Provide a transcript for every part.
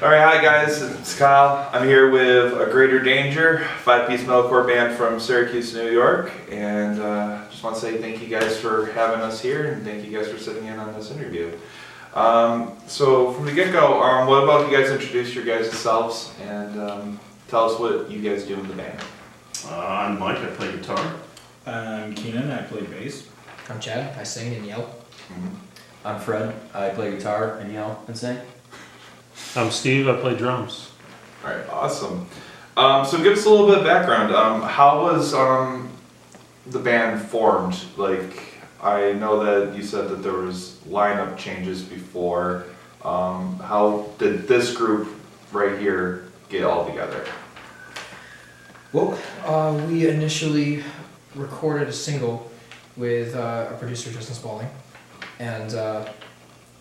Alright, hi guys, it's Kyle. I'm here with A Greater Danger, 5-piece metalcore band from Syracuse, New York, and just want to say thank you guys for having us here, and thank you guys for sitting in on this interview. So from the get-go, what about you guys introduce your guys' selves and tell us what you guys do in the band? I'm Mike, I play guitar. I'm Keenan, I play bass. I'm Chad, I sing and yell. I'm Fred, I play guitar and yell and sing. I'm Steve, I play drums. Alright, awesome. So give us a little bit of background. How was the band formed? Like, I know that you said that there was lineup changes before. How did this group right here get all together? Well, we initially recorded a single with our producer Justin Spaulding, and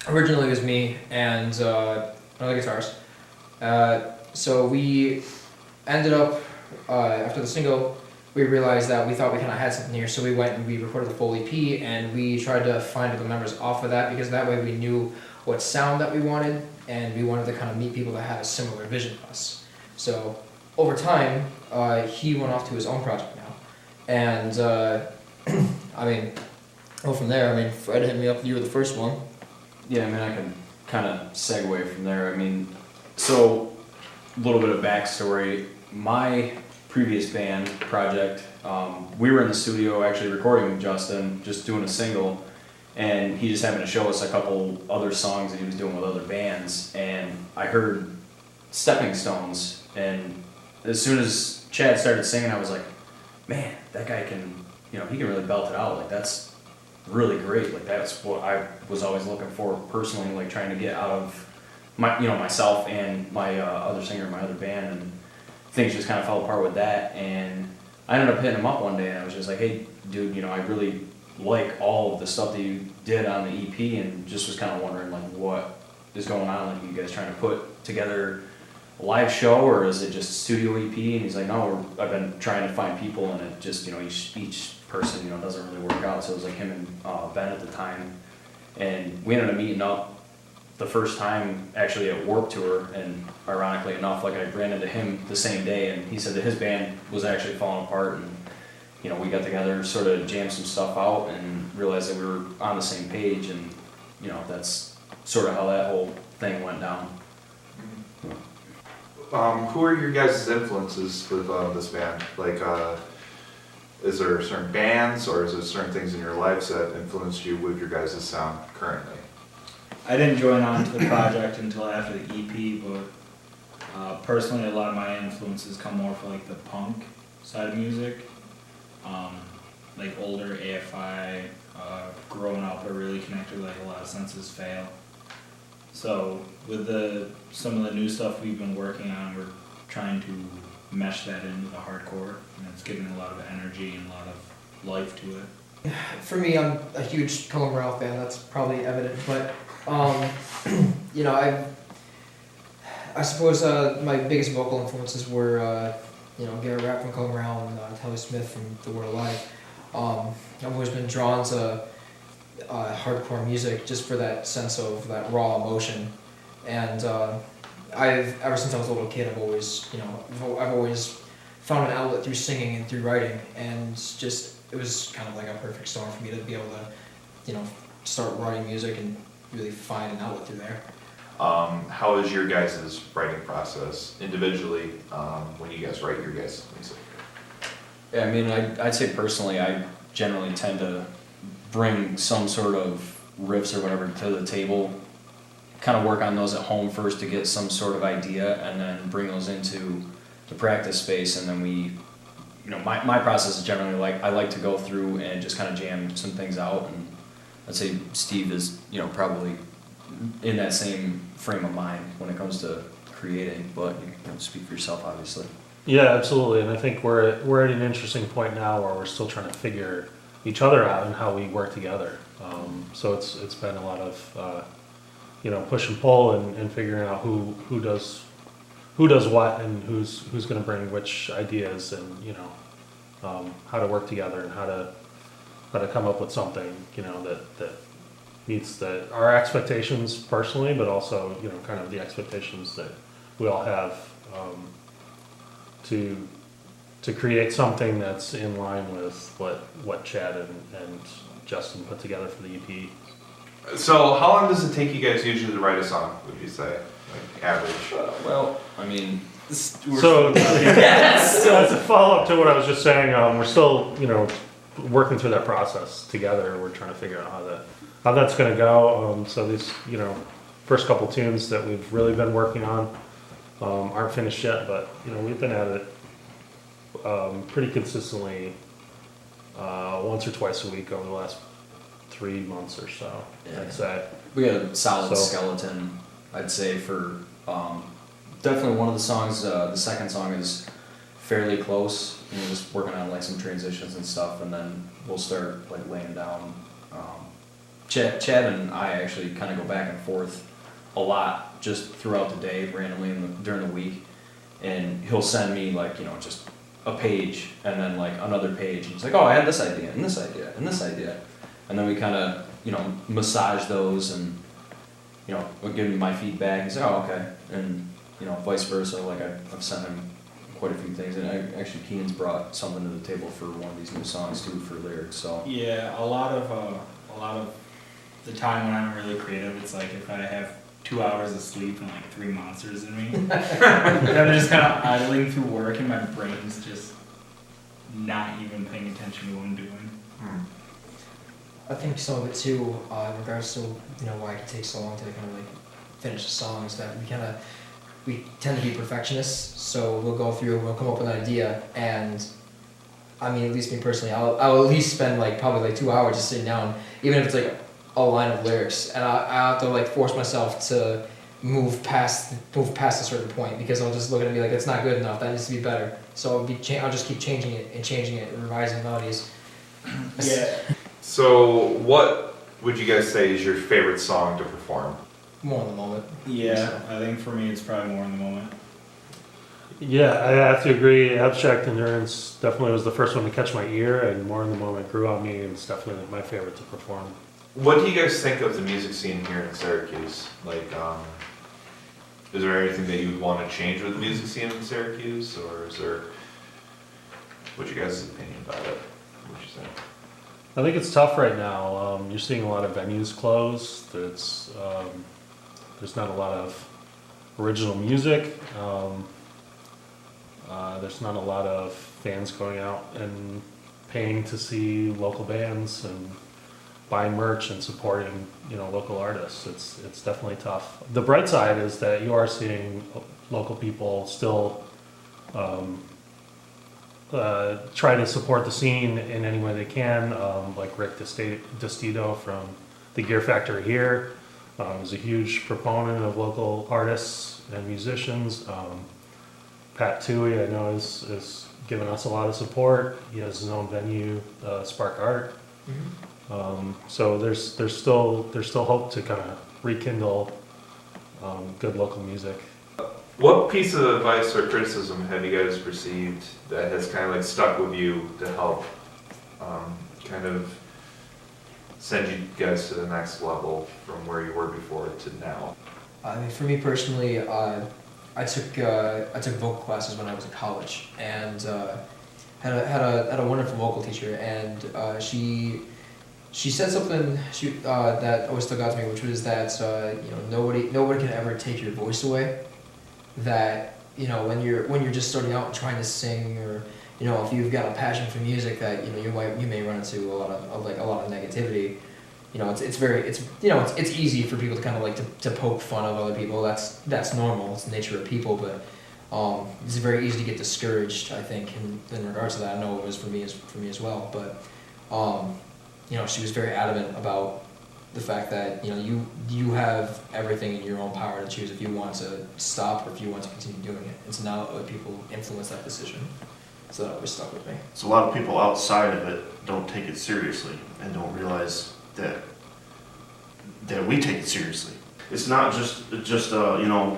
originally it was me and another guitarist. So we ended up, after the single, we realized that we thought we kind of had something here, so we went and we recorded the full EP, and we tried to find the members off of that, because that way we knew what sound that we wanted, and we wanted to kind of meet people that had a similar vision to us. So over time, he went off to his own project now, and from there, Fred hit me up, you were the first one. Yeah, I can kind of segue from there. So a little bit of backstory. My previous band project, we were in the studio actually recording with Justin, just doing a single, and he just happened to show us a couple other songs that he was doing with other bands, and I heard Stepping Stones, and as soon as Chad started singing, I was like, man, that guy can, he can really belt it out. Like, that's really great. Like, that's what I was always looking for personally, like trying to get out of my, myself and my other singer in my other band, and things just kind of fell apart with that. And I ended up hitting him up one day, and I was just like, hey, dude, I really like all of the stuff that you did on the EP, and just was kind of wondering, like, what is going on? Like, you guys trying to put together a live show, or is it just a studio EP? And he's like, no, I've been trying to find people, and it just, each person, doesn't really work out. So it was like him and Ben at the time, and we ended up meeting up the first time actually at Warped Tour, and ironically enough, like, I ran into him the same day, and he said that his band was actually falling apart, and we got together, sort of jammed some stuff out, and realized that we were on the same page, and that's sort of how that whole thing went down. Who are your guys' influences with this band? Like, is there certain bands, or is there certain things in your lives that influenced you with your guys' sound currently? I didn't join on to the project until after the EP, but personally a lot of my influences come more from like the punk side of music. Like older AFI, growing up I really connected with like a lot of Senses Fail. So with some of the new stuff we've been working on, we're trying to mesh that into the hardcore, and it's giving a lot of energy and a lot of life to it. For me, I'm a huge Colin Ralph fan, that's probably evident, but I suppose my biggest vocal influences were Garrett Rapp from Colin Ralph and Tyler Smith from The World Alive. I've always been drawn to hardcore music just for that sense of that raw emotion, and ever since I was a little kid, I've always found an outlet through singing and through writing, and it was kind of like a perfect storm for me to be able to start writing music and really find an outlet through there. How is your guys' writing process individually when you guys write your guys' music? Yeah, I'd say personally, I generally tend to bring some sort of riffs or whatever to the table, kind of work on those at home first to get some sort of idea, and then bring those into the practice space, and then we, my process is generally I like to go through and just kind of jam some things out, and I'd say Steve is, probably in that same frame of mind when it comes to creating, but you can speak for yourself, obviously. Yeah, absolutely, and I think we're at an interesting point now where we're still trying to figure each other out and how we work together. So it's been a lot of push and pull and figuring out who does what and who's going to bring which ideas, and how to work together and how to come up with something that meets our expectations personally, but also kind of the expectations that we all have, to create something that's in line with what Chad and Justin put together for the EP. So how long does it take you guys usually to write a song, would you say? Like average? Well, I mean, So, as a follow-up to what I was just saying, we're still, working through that process together. We're trying to figure out how that's gonna go. So these, first couple tunes that we've really been working on, aren't finished yet, but, we've been at it, pretty consistently, once or twice a week over the last 3 months or so, Yeah. I'd say. we got a solid So- skeleton, I'd say, for definitely one of the songs. The second song is fairly close. Just working on like some transitions and stuff, and then we'll start like laying down. Chad and I actually kind of go back and forth a lot just throughout the day, randomly during the week, and he'll send me like just a page and then like another page. And he's like, oh, I had this idea and this idea and this idea, and then we kind of massage those and we'll give him my feedback. He's like, oh, okay, and vice versa. Like I've sent him quite a few things, and actually Keenan's brought something to the table for one of these new songs too for lyrics. So Yeah, a lot of the time when I'm really creative, it's like if I have 2 hours of sleep and like 3 monsters in me, and I'm just kind of idling through work, and my brain's just not even paying attention to what I'm doing. I think some of it too, in regards to why it takes so long to kind of like finish a song, is that we tend to be perfectionists. So we'll go through, we'll come up with an idea, and I mean, at least me personally, I'll at least spend like probably like 2 hours just sitting down, even if it's like a line of lyrics, and I have to like force myself to move past a certain point, because I'll just look at it and be like, it's not good enough, that needs to be better. So I'll just keep changing it and revising melodies. Yeah. So what would you guys say is your favorite song to perform? More in the moment. Yeah, I think for me it's probably more in the moment. Yeah, I have to agree. Abstract Endurance definitely was the first one to catch my ear, and More in the Moment grew on me, and it's definitely my favorite to perform. What do you guys think of the music scene here in Syracuse? Like, is there anything that you would want to change with the music scene in Syracuse, or is there, what's your guys' opinion about it? What you think? I think it's tough right now. You're seeing a lot of venues close. There's not a lot of original music. There's not a lot of fans going out and paying to see local bands and buying merch and supporting local artists. It's definitely tough. The bright side is that you are seeing local people still try to support the scene in any way they can, like Rick Destito from the Gear Factory here is a huge proponent of local artists and musicians. Pat Toohey, I know, is giving us a lot of support. He has his own venue, Spark Art. So there's still hope to kind of rekindle good local music. What piece of advice or criticism have you guys received that has kind of like stuck with you to help kind of send you guys to the next level from where you were before to now? I mean, for me personally, I took vocal classes when I was in college, and had a wonderful vocal teacher, and she said something that always stuck out to me, which was that nobody can ever take your voice away. That when you're just starting out and trying to sing, or if you've got a passion for music, that you may run into a lot of negativity. It's easy for people to kind of like to poke fun of other people. That's normal. It's the nature of people. But it's very easy to get discouraged, I think, in regards to that. I know it was for me as well. But she was very adamant about the fact that you have everything in your own power to choose if you want to stop or if you want to continue doing it. And so now other people influence that decision. So that always stuck with me. So a lot of people outside of it don't take it seriously and don't realize that we take it seriously. It's not just a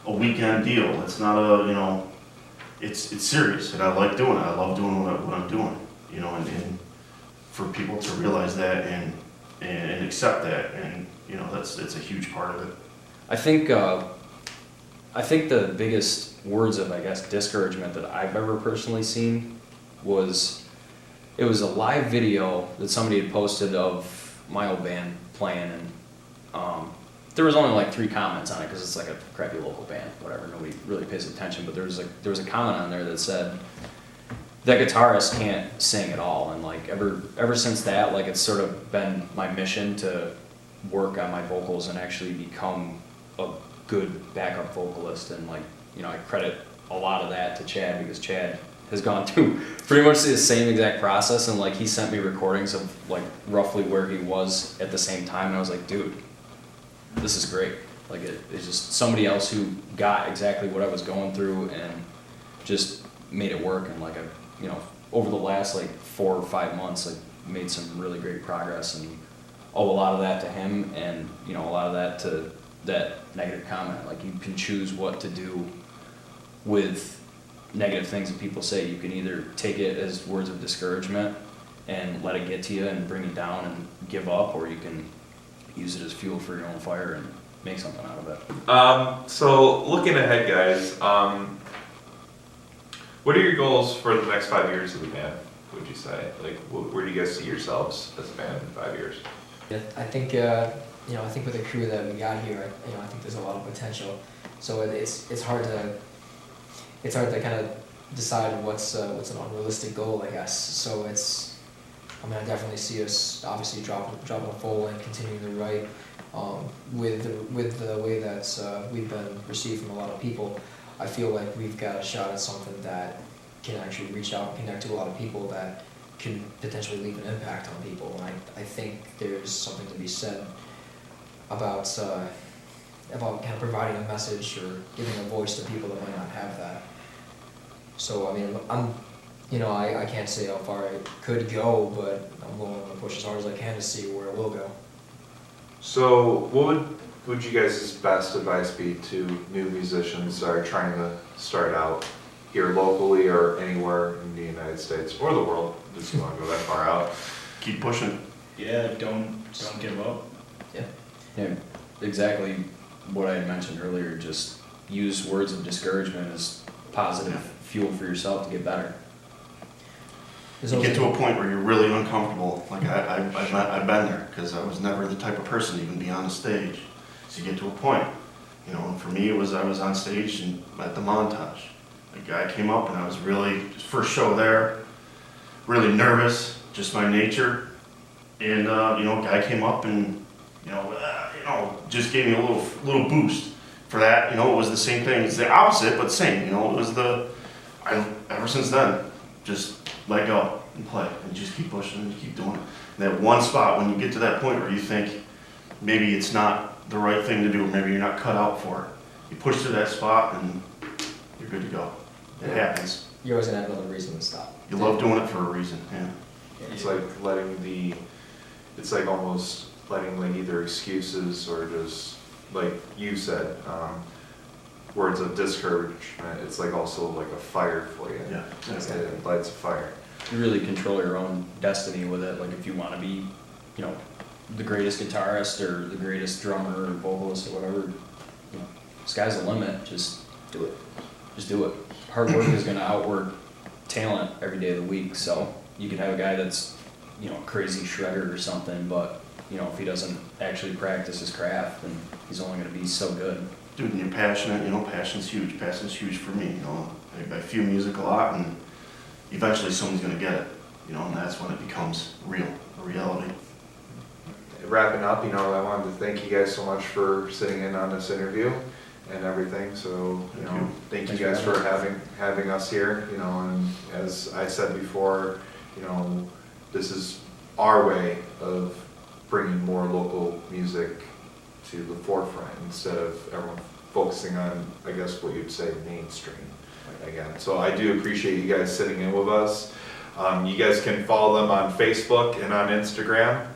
weekend deal. It's not it's serious, and I like doing it. I love doing what I'm doing. And for people to realize that and accept that, and it's a huge part of it. I think I think the biggest words of, I guess, discouragement that I've ever personally seen was, it was a live video that somebody had posted of my old band playing, and there was only like 3 comments on it because it's like a crappy local band, whatever. Nobody really pays attention, but there was a comment on there that said that guitarist can't sing at all, and like ever since that, like it's sort of been my mission to work on my vocals and actually become a good backup vocalist, and like, you know, I credit a lot of that to Chad, because Chad has gone through pretty much the same exact process, and like he sent me recordings of like roughly where he was at the same time, and I was like, dude, this is great. Like it's just somebody else who got exactly what I was going through and just made it work, and like I, you know, over the last like 4 or 5 months, like made some really great progress, and owe a lot of that to him, and you know, a lot of that to that negative comment. Like you can choose what to do with negative things that people say. You can either take it as words of discouragement and let it get to you and bring you down and give up, or you can use it as fuel for your own fire and make something out of it. So looking ahead, guys, what are your goals for the next 5 years of the band, would you say? Like, where do you guys see yourselves as a band in 5 years? Yeah, I think I think with the crew that we got here, I think there's a lot of potential. So it's hard to kind of decide what's an unrealistic goal, I guess. So I definitely see us obviously dropping a full and continuing to write. With the way that we've been received from a lot of people, I feel like we've got a shot at something that can actually reach out and connect to a lot of people that can potentially leave an impact on people. And I think there's something to be said about kind of providing a message or giving a voice to people that might not have that. So I mean, I can't say how far I could go, but I'm willing to push as hard as I can to see where it will go. So what would you guys' best advice be to new musicians that are trying to start out here locally or anywhere in the United States or the world, if you want to go that far out? Keep pushing. Yeah, don't give up. Yeah, exactly what I had mentioned earlier. Just use words of discouragement as positive fuel for yourself to get better. You get to a point where you're really uncomfortable. Like I've been there, because I was never the type of person to even be on a stage. So you get to a point, you know. And for me, I was on stage and at the Montage. A guy came up, and I was really first show there, really nervous, just my nature. And a guy came up and just gave me a little boost for that. You know, it was the same thing. It's the opposite, but same. You know, it was ever since then, just let go and play, and just keep pushing and keep doing it. And that one spot, when you get to that point where you think maybe it's not the right thing to do, maybe you're not cut out for it, you push to that spot and you're good to go. It happens. You're always gonna have another reason to stop. You love doing it for a reason, yeah. It's like almost letting like either excuses or just, like you said, words of discouragement. It's like also like a fire for you. Yeah, exactly. It lights a fire. You really control your own destiny with it. Like if you want to be, the greatest guitarist or the greatest drummer or vocalist or whatever, sky's the limit. Just do it. Just do it. Hard work is going to outwork talent every day of the week. So you could have a guy that's, crazy shredder or something, but if he doesn't actually practice his craft, then he's only going to be so good. Dude, and you're passionate, passion's huge. Passion's huge for me, I feel music a lot, and eventually someone's gonna get it, and that's when it becomes real, a reality. Wrapping up, I wanted to thank you guys so much for sitting in on this interview and everything. So, thank you guys for having us here, and as I said before, this is our way of bringing more local music to the forefront instead of everyone focusing on, I guess what you'd say, mainstream again. So I do appreciate you guys sitting in with us. You guys can follow them on Facebook and on Instagram,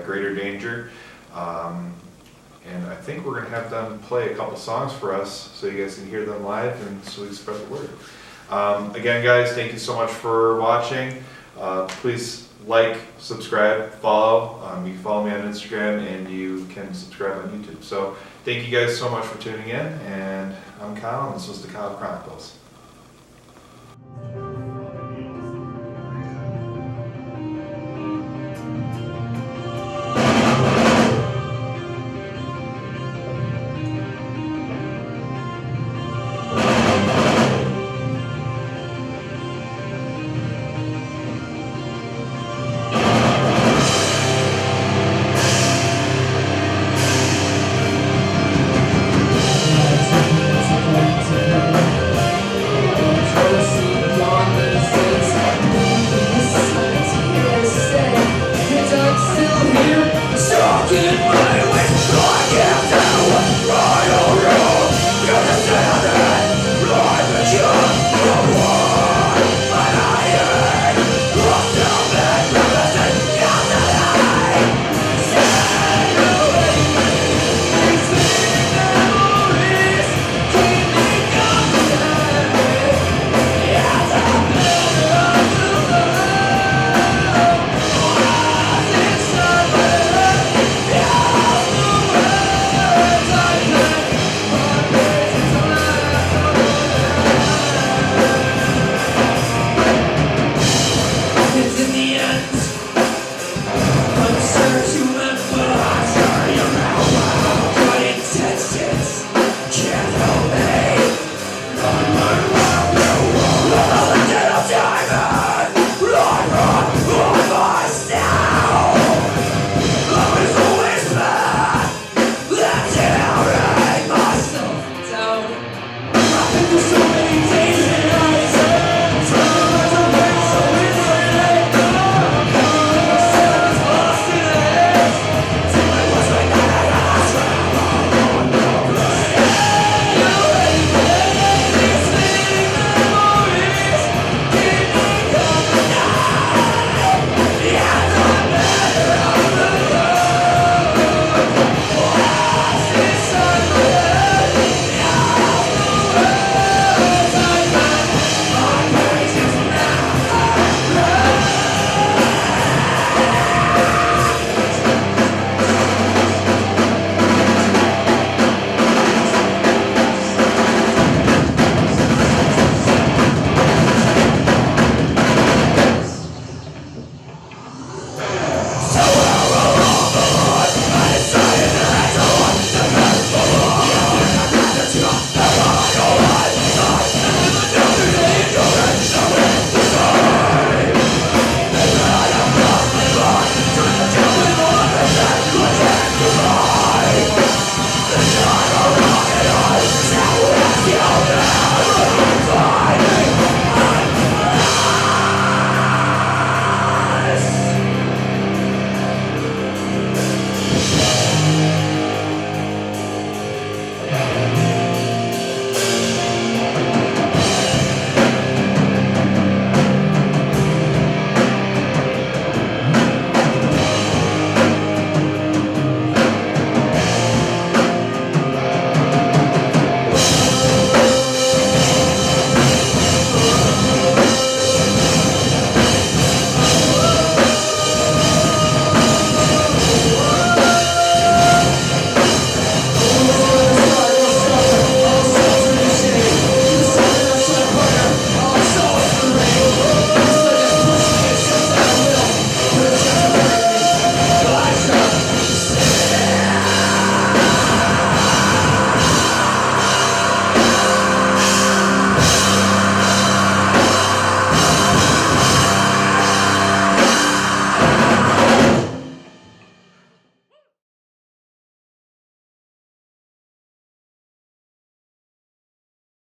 Greater Danger. And I think we're gonna have them play a couple songs for us so you guys can hear them live and so we can spread the word. Again, guys, thank you so much for watching. Please like, subscribe, follow. You can follow me on Instagram and you can subscribe on YouTube. So thank you guys so much for tuning in, and I'm Kyle, and this was the Kyle Chronicles.